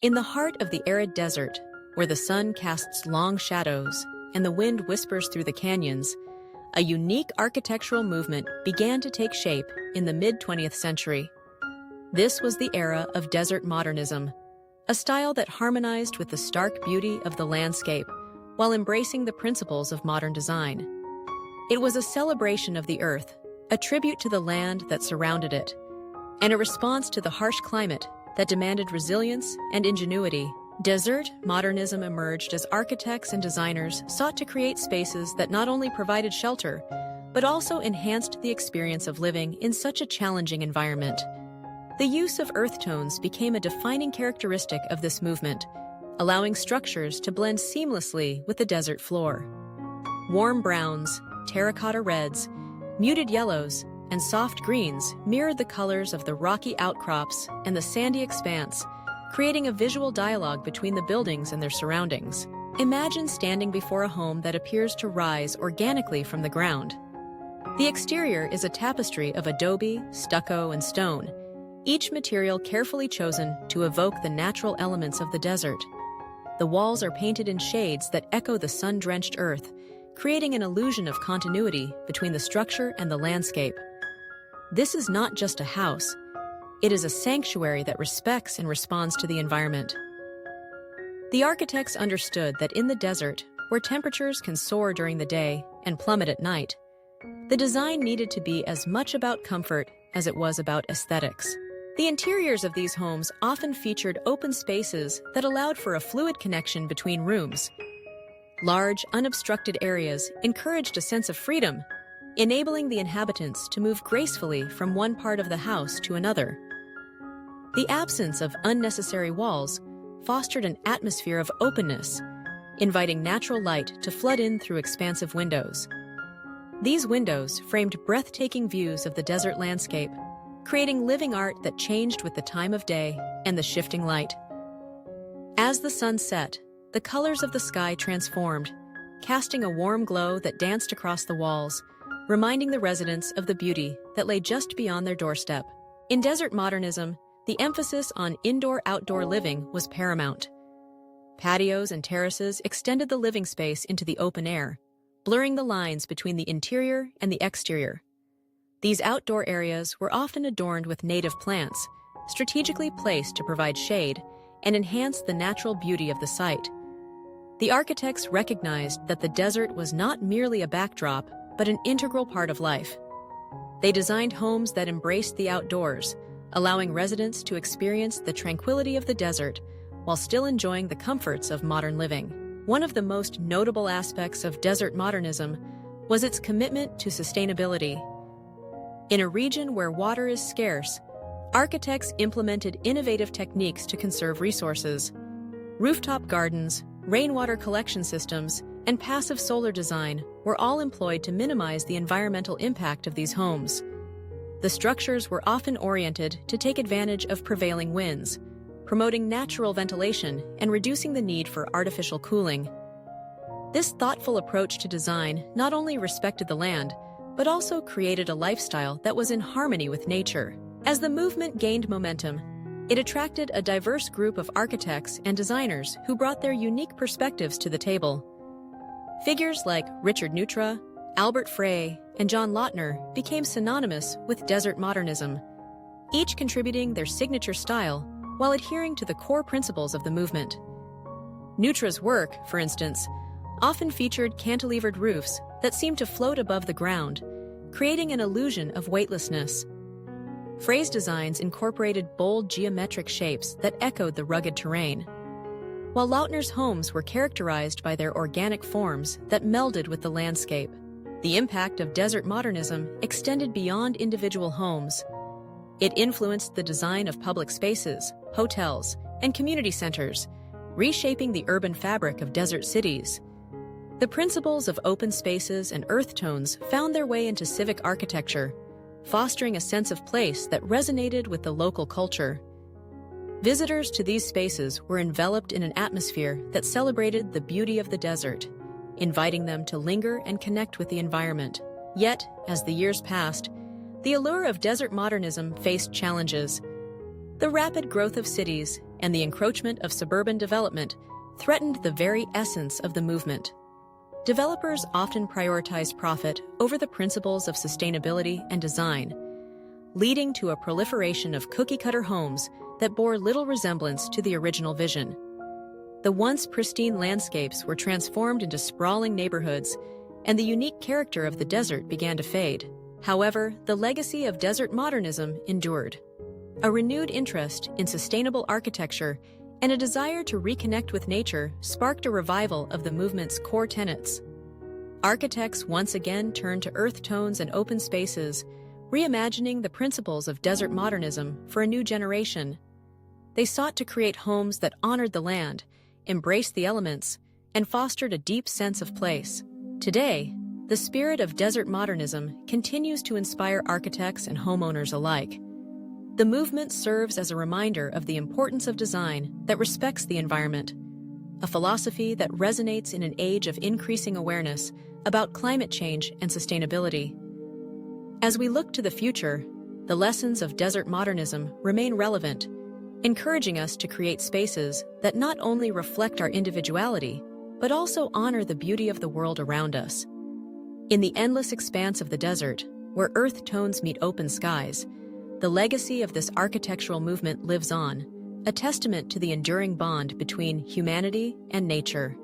In the heart of the arid desert, where the sun casts long shadows and the wind whispers through the canyons, a unique architectural movement began to take shape in the mid-20th century. This was the era of desert modernism, a style that harmonized with the stark beauty of the landscape while embracing the principles of modern design. It was a celebration of the earth, a tribute to the land that surrounded it, and a response to the harsh climate that demanded resilience and ingenuity. Desert modernism emerged as architects and designers sought to create spaces that not only provided shelter, but also enhanced the experience of living in such a challenging environment. The use of earth tones became a defining characteristic of this movement, allowing structures to blend seamlessly with the desert floor. Warm browns, terracotta reds, muted yellows, and soft greens mirrored the colors of the rocky outcrops and the sandy expanse, creating a visual dialogue between the buildings and their surroundings. Imagine standing before a home that appears to rise organically from the ground. The exterior is a tapestry of adobe, stucco, and stone, each material carefully chosen to evoke the natural elements of the desert. The walls are painted in shades that echo the sun-drenched earth, creating an illusion of continuity between the structure and the landscape. This is not just a house. It is a sanctuary that respects and responds to the environment. The architects understood that in the desert, where temperatures can soar during the day and plummet at night, the design needed to be as much about comfort as it was about aesthetics. The interiors of these homes often featured open spaces that allowed for a fluid connection between rooms. Large, unobstructed areas encouraged a sense of freedom, enabling the inhabitants to move gracefully from one part of the house to another. The absence of unnecessary walls fostered an atmosphere of openness, inviting natural light to flood in through expansive windows. These windows framed breathtaking views of the desert landscape, creating living art that changed with the time of day and the shifting light. As the sun set, the colors of the sky transformed, casting a warm glow that danced across the walls, reminding the residents of the beauty that lay just beyond their doorstep. In desert modernism, the emphasis on indoor-outdoor living was paramount. Patios and terraces extended the living space into the open air, blurring the lines between the interior and the exterior. These outdoor areas were often adorned with native plants, strategically placed to provide shade and enhance the natural beauty of the site. The architects recognized that the desert was not merely a backdrop, but an integral part of life. They designed homes that embraced the outdoors, allowing residents to experience the tranquility of the desert while still enjoying the comforts of modern living. One of the most notable aspects of desert modernism was its commitment to sustainability. In a region where water is scarce, architects implemented innovative techniques to conserve resources. Rooftop gardens, rainwater collection systems, and passive solar design were all employed to minimize the environmental impact of these homes. The structures were often oriented to take advantage of prevailing winds, promoting natural ventilation and reducing the need for artificial cooling. This thoughtful approach to design not only respected the land, but also created a lifestyle that was in harmony with nature. As the movement gained momentum, it attracted a diverse group of architects and designers who brought their unique perspectives to the table. Figures like Richard Neutra, Albert Frey, and John Lautner became synonymous with desert modernism, each contributing their signature style while adhering to the core principles of the movement. Neutra's work, for instance, often featured cantilevered roofs that seemed to float above the ground, creating an illusion of weightlessness. Frey's designs incorporated bold geometric shapes that echoed the rugged terrain, while Lautner's homes were characterized by their organic forms that melded with the landscape. The impact of desert modernism extended beyond individual homes. It influenced the design of public spaces, hotels, and community centers, reshaping the urban fabric of desert cities. The principles of open spaces and earth tones found their way into civic architecture, fostering a sense of place that resonated with the local culture. Visitors to these spaces were enveloped in an atmosphere that celebrated the beauty of the desert, inviting them to linger and connect with the environment. Yet, as the years passed, the allure of desert modernism faced challenges. The rapid growth of cities and the encroachment of suburban development threatened the very essence of the movement. Developers often prioritized profit over the principles of sustainability and design, leading to a proliferation of cookie-cutter homes that bore little resemblance to the original vision. The once pristine landscapes were transformed into sprawling neighborhoods, and the unique character of the desert began to fade. However, the legacy of desert modernism endured. A renewed interest in sustainable architecture and a desire to reconnect with nature sparked a revival of the movement's core tenets. Architects once again turned to earth tones and open spaces, reimagining the principles of desert modernism for a new generation. They sought to create homes that honored the land, embraced the elements, and fostered a deep sense of place. Today, the spirit of desert modernism continues to inspire architects and homeowners alike. The movement serves as a reminder of the importance of design that respects the environment, a philosophy that resonates in an age of increasing awareness about climate change and sustainability. As we look to the future, the lessons of desert modernism remain relevant, encouraging us to create spaces that not only reflect our individuality, but also honor the beauty of the world around us. In the endless expanse of the desert, where earth tones meet open skies, the legacy of this architectural movement lives on, a testament to the enduring bond between humanity and nature.